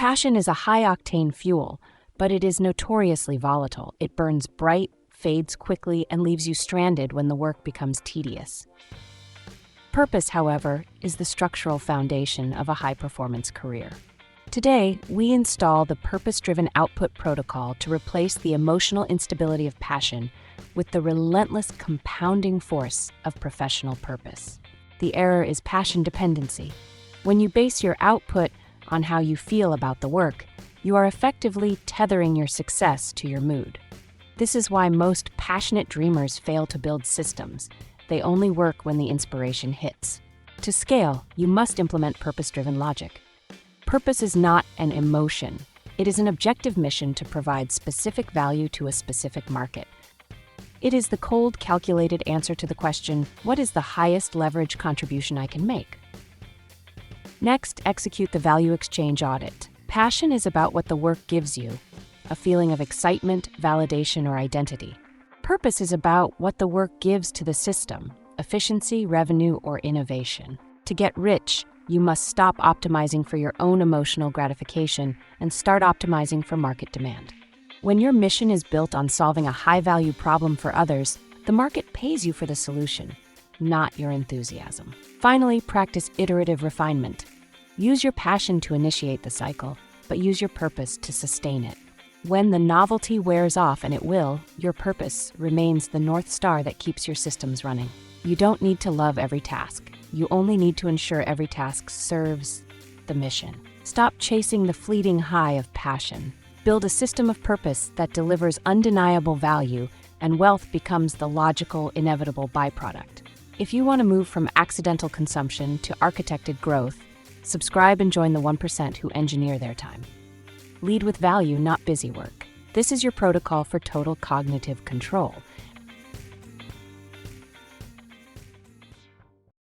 Passion is a high-octane fuel, but it is notoriously volatile. It burns bright, fades quickly, and leaves you stranded when the work becomes tedious. Purpose, however, is the structural foundation of a high-performance career. Today, we install the purpose-driven output protocol to replace the emotional instability of passion with the relentless compounding force of professional purpose. The error is passion dependency. When you base your output on how you feel about the work, you are effectively tethering your success to your mood. This is why most passionate dreamers fail to build systems. They only work when the inspiration hits. To scale, you must implement purpose-driven logic. Purpose is not an emotion. It is an objective mission to provide specific value to a specific market. It is the cold, calculated answer to the question, what is the highest leverage contribution I can make? Next, execute the value exchange audit. Passion is about what the work gives you, a feeling of excitement, validation, or identity. Purpose is about what the work gives to the system, efficiency, revenue, or innovation. To get rich, you must stop optimizing for your own emotional gratification and start optimizing for market demand. When your mission is built on solving a high-value problem for others, the market pays you for the solution, not your enthusiasm. Finally, practice iterative refinement. Use your passion to initiate the cycle, but use your purpose to sustain it. When the novelty wears off, and it will, your purpose remains the North Star that keeps your systems running. You don't need to love every task. You only need to ensure every task serves the mission. Stop chasing the fleeting high of passion. Build a system of purpose that delivers undeniable value, and wealth becomes the logical, inevitable byproduct. If you want to move from accidental consumption to architected growth, subscribe and join the 1% who engineer their time. Lead with value, not busy work. This is your protocol for total cognitive control.